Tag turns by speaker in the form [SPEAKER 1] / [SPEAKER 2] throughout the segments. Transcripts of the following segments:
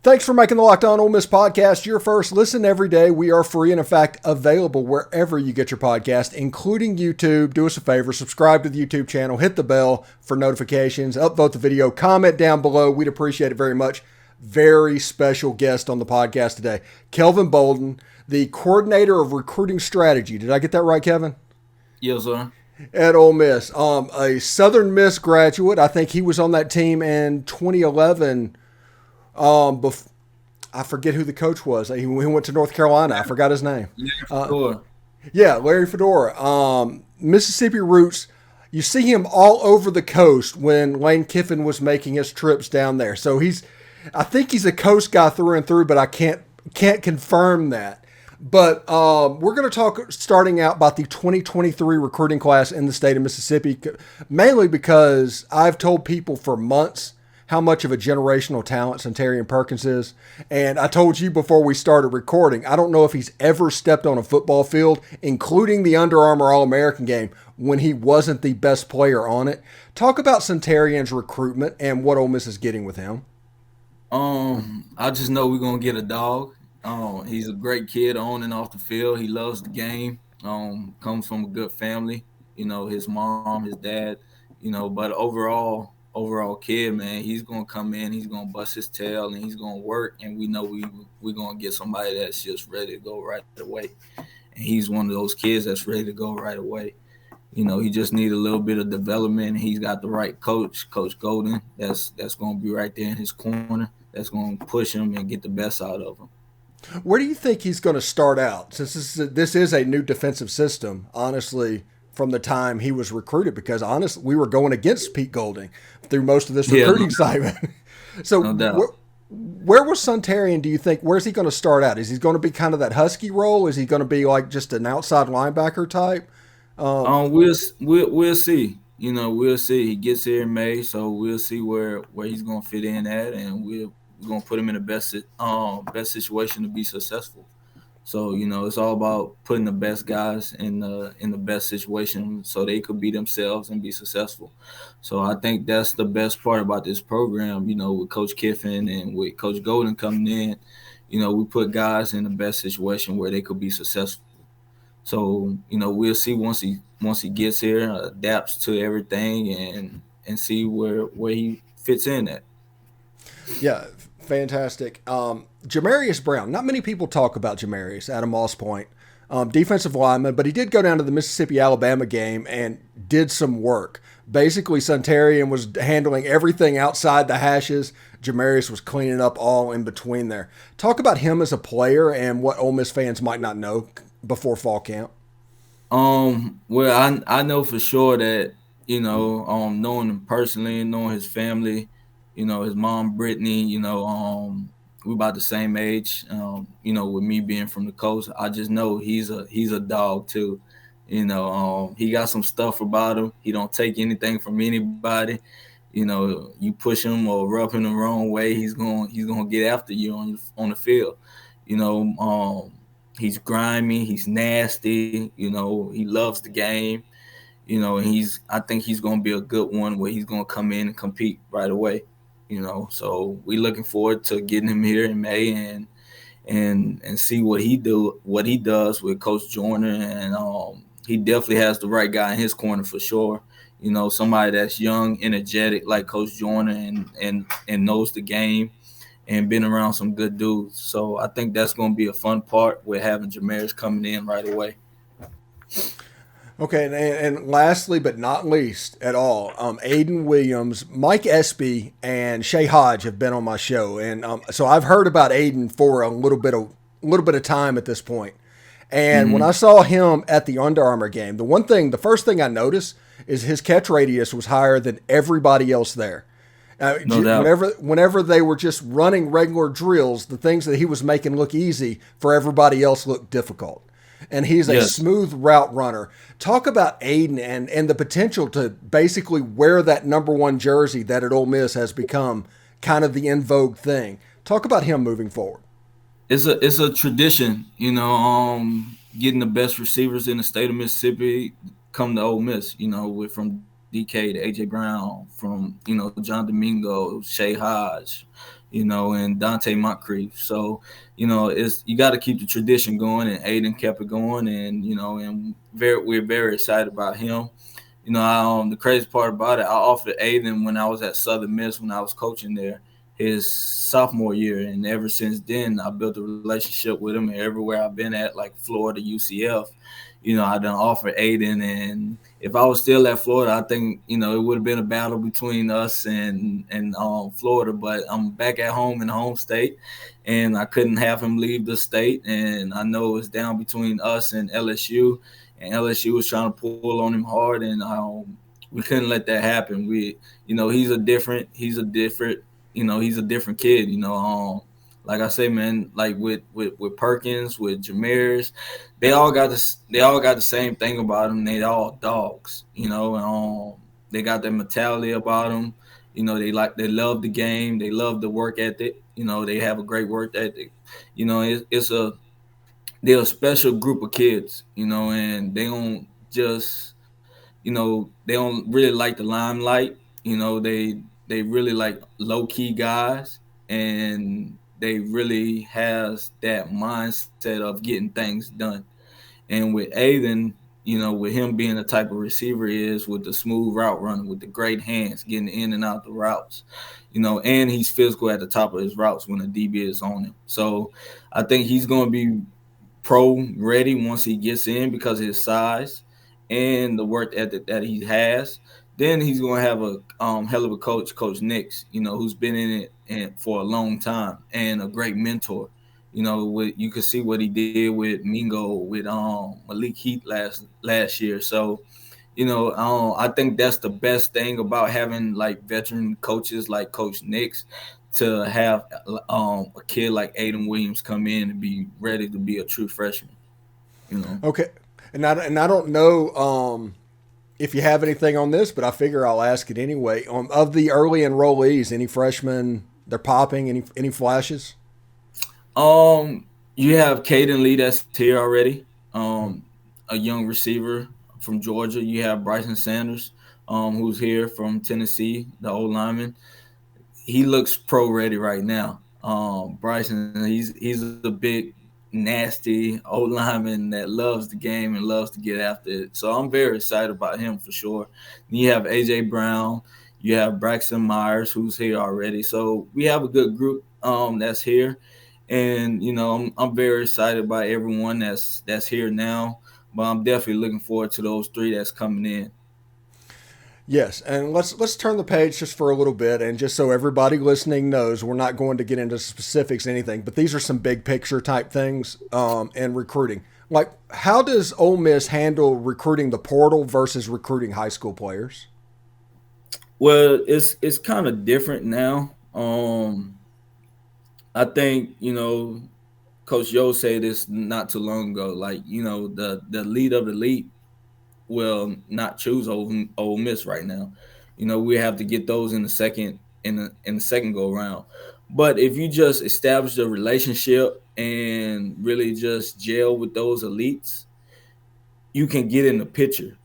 [SPEAKER 1] Thanks for making the Locked On Ole Miss podcast your first listen every day. We are free and, in fact, available wherever you get your podcast, including YouTube. Do us a favor, subscribe to the YouTube channel, hit the bell for notifications, upvote the video, comment down below. We'd appreciate it very much. Very special guest on the podcast today, Kelvin Bolden, the coordinator of recruiting strategy. Did I get that right, Kevin?
[SPEAKER 2] Yes, sir.
[SPEAKER 1] At Ole Miss. A Southern Miss graduate. I think he was on that team in 2011. I forget who the coach was. He went to North Carolina. I forgot his name. Larry Fedora. Mississippi roots. You see him all over the coast when Lane Kiffin was making his trips down there. So I think he's a coast guy through and through, but I can't confirm that. But we're going to talk starting out about the 2023 recruiting class in the state of Mississippi, mainly because I've told people for months how much of a generational talent Sentarian Perkins is. And I told you before we started recording, I don't know if he's ever stepped on a football field, including the Under Armour All-American game, when he wasn't the best player on it. Talk about Sentarian's recruitment and what Ole Miss is getting with him.
[SPEAKER 2] I just know we're going to get a dog. He's a great kid on and off the field. He loves the game. Comes from a good family. You know, his mom, his dad, but overall kid, man, he's going to come in, he's going to bust his tail, and he's going to work, and we know we're going to get somebody that's just ready to go right away. And he's one of those kids that's ready to go right away. He just needs a little bit of development. He's got the right coach, Coach Golden, that's going to be right there in his corner, that's going to push him and get the best out of him.
[SPEAKER 1] Where do you think he's going to start out? Since this is a new defensive system, honestly, from the time he was recruited, because honestly, we were going against Pete Golding through most of this recruiting cycle. So where was Sentarian, do you think, where's he going to start out? Is he going to be kind of that Husky role? Is he going to be like just an outside linebacker type?
[SPEAKER 2] We'll see. We'll see. He gets here in May, so we'll see where he's going to fit in at, and we're going to put him in the best situation to be successful. So, it's all about putting the best guys in the best situation so they could be themselves and be successful. So I think that's the best part about this program, with Coach Kiffin and with Coach Golden coming in. We put guys in the best situation where they could be successful. So, we'll see once he gets here, adapts to everything and see where he fits in at.
[SPEAKER 1] Yeah, fantastic. Jamarius Brown. Not many people talk about Jamarius out of Moss Point. Defensive lineman, but he did go down to the Mississippi-Alabama game and did some work. Basically, Sentarian was handling everything outside the hashes. Jamarius was cleaning up all in between there. Talk about him as a player and what Ole Miss fans might not know before fall camp.
[SPEAKER 2] Well, I know for sure that, knowing him personally, knowing his family, his mom, Brittany, we're about the same age. With me being from the coast, I just know he's a dog too. He got some stuff about him. He don't take anything from anybody. You push him or rub him the wrong way, he's gonna get after you on the field. He's grimy, he's nasty. He loves the game. I think he's gonna be a good one where he's gonna come in and compete right away. So we're looking forward to getting him here in May and see what he does with Coach Joyner, and he definitely has the right guy in his corner for sure. Somebody that's young, energetic like Coach Joyner and knows the game and been around some good dudes. So I think that's going to be a fun part with having Jamarius coming in right away.
[SPEAKER 1] Okay, and lastly but not least at all, Aiden Williams, Mike Espy, and Shay Hodge have been on my show, and so I've heard about Aiden for a little bit of time at this point. And when I saw him at the Under Armour game, the first thing I noticed is his catch radius was higher than everybody else there.
[SPEAKER 2] No doubt.
[SPEAKER 1] Whenever they were just running regular drills, the things that he was making look easy for everybody else looked difficult. And he's a smooth route runner. Talk about Aiden and the potential to basically wear that number one jersey that at Ole Miss has become kind of the in vogue thing. Talk about him moving forward.
[SPEAKER 2] It's a tradition, getting the best receivers in the state of Mississippi come to Ole Miss, from DK to AJ Brown, from John Domingo, Shay Hodge, and Dante Moncrief. So, it's you got to keep the tradition going, and Aiden kept it going, and we're very excited about him. The crazy part about it, I offered Aiden when I was at Southern Miss when I was coaching there his sophomore year, and ever since then I built a relationship with him. And everywhere I've been at, like Florida, UCF, I done offered Aiden, and if I was still at Florida, I think it would have been a battle between us and Florida. But I'm back at home in the home state, and I couldn't have him leave the state. And I know it's down between us and LSU, and LSU was trying to pull on him hard, and we couldn't let that happen. He's a different kid. Like I say, man, like with Perkins, with Jamarius, they all got the same thing about them. They all dogs, they got that mentality about them. They love the game, they love the work ethic. They have a great work ethic. They're a special group of kids, and they don't just, they don't really like the limelight. They really like low key guys, and they really has that mindset of getting things done. And with Aiden, with him being the type of receiver he is, with the smooth route running, with the great hands, getting in and out the routes, and he's physical at the top of his routes when the DB is on him. So I think he's going to be pro ready once he gets in because of his size and the work ethic that he has. Then he's going to have a hell of a coach, Coach Nix, who's been in it for a long time and a great mentor. You could see what he did with Mingo, with Malik Heath last year. So, I think that's the best thing about having like veteran coaches like Coach Nix, to have a kid like Aiden Williams come in and be ready to be a true freshman.
[SPEAKER 1] Okay, and I don't know if you have anything on this, but I figure I'll ask it anyway. Of the early enrollees, any freshmen they're popping? Any flashes?
[SPEAKER 2] You have Caden Lee that's here already. A young receiver from Georgia. You have Bryson Sanders, who's here from Tennessee, the old lineman. He looks pro ready right now. Bryson, he's a big, nasty old lineman that loves the game and loves to get after it. So I'm very excited about him for sure. And you have AJ Brown, you have Braxton Myers, who's here already. So we have a good group that's here, and I'm very excited about everyone that's here now. But I'm definitely looking forward to those three that's coming in.
[SPEAKER 1] Yes, and let's turn the page just for a little bit, and just so everybody listening knows, we're not going to get into specifics, anything, but these are some big picture type things in recruiting. Like, how does Ole Miss handle recruiting the portal versus recruiting high school players?
[SPEAKER 2] Well, it's kind of different now. I think Coach Yo said this not too long ago. Like the lead of the league will not choose Ole Miss right now. We have to get those in the second go round. But if you just establish a relationship and really just gel with those elites, you can get in the picture.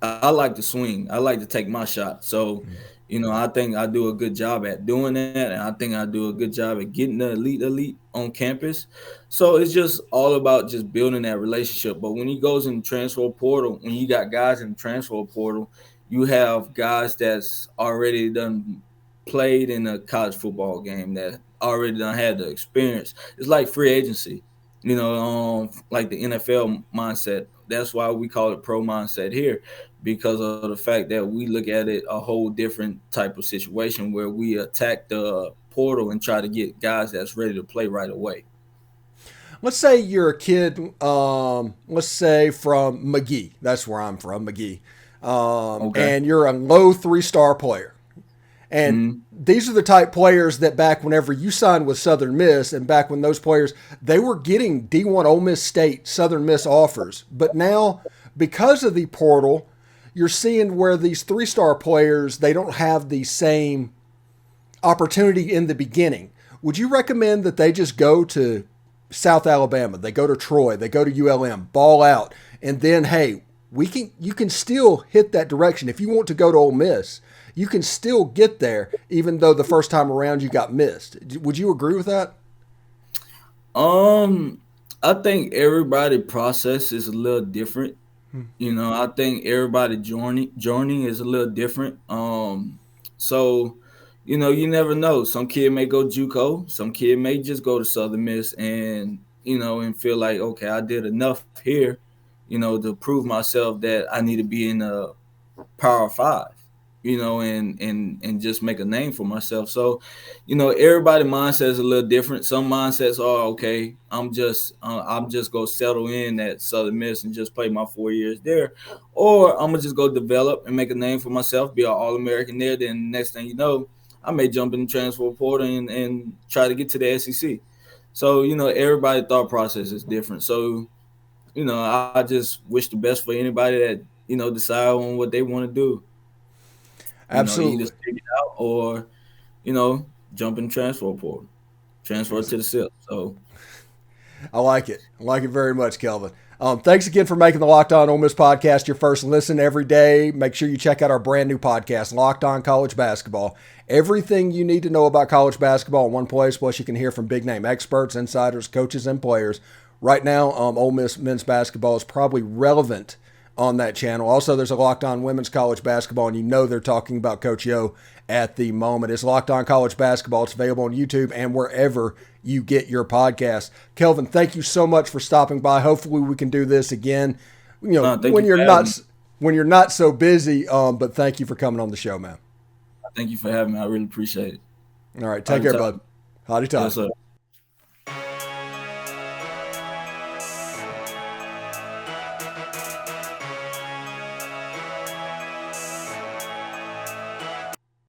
[SPEAKER 2] I like to swing. I like to take my shot. So, I think I do a good job at doing that, and I think I do a good job at getting the elite on campus. So it's just all about just building that relationship. But when he goes in the transfer portal, when you got guys in the transfer portal, you have guys that's already done played in a college football game, that already done had the experience. It's like free agency, like the NFL mindset. That's why we call it pro mindset here, because of the fact that we look at it a whole different type of situation where we attack the portal and try to get guys that's ready to play right away.
[SPEAKER 1] Let's say you're a kid, let's say from McGee. That's where I'm from, McGee. Okay. And you're a low 3-star player. And these are the type players that back whenever you signed with Southern Miss, and back when those players, they were getting D1 Ole Miss State, Southern Miss offers. But now, because of the portal, you're seeing where these 3-star players, they don't have the same opportunity in the beginning. Would you recommend that they just go to South Alabama, they go to Troy, they go to ULM, ball out, and then, hey, you can still hit that direction. If you want to go to Ole Miss, you can still get there, even though the first time around you got missed. Would you agree with that?
[SPEAKER 2] I think everybody process is a little different. I think everybody journey is a little different. So you never know. Some kid may go JUCO, some kid may just go to Southern Miss and and feel like, okay, I did enough here, to prove myself that I need to be in a Power Five, and just make a name for myself. So, everybody mindset is a little different. Some mindsets are, okay, I'm just gonna settle in at Southern Miss and just play my 4 years there, or I'm gonna just go develop and make a name for myself, be an All-American there. Then next thing you know, I may jump in the transfer portal and try to get to the SEC. So, everybody's thought process is different. So, I just wish the best for anybody that decide on what they want to do.
[SPEAKER 1] Absolutely.
[SPEAKER 2] Either stick it out or, jump in transfer portal, transfer to the SIP. So
[SPEAKER 1] I like it. I like it very much, Kelvin. Thanks again for making the Locked On Ole Miss podcast your first listen every day. Make sure you check out our brand new podcast, Locked On College Basketball. Everything you need to know about college basketball in one place, plus you can hear from big name experts, insiders, coaches, and players. Right now, Ole Miss men's basketball is probably relevant on that channel. Also, there's a Locked On Women's College Basketball, and they're talking about Coach Yo at the moment. It's Locked On College Basketball. It's available on YouTube and wherever you get your podcast. Kelvin, thank you so much for stopping by. Hopefully we can do this again. When you're not so busy. But thank you for coming on the show, man.
[SPEAKER 2] Thank you for having me. I really appreciate it.
[SPEAKER 1] All right, take care, bud. Howdy, Todd. Yes, sir.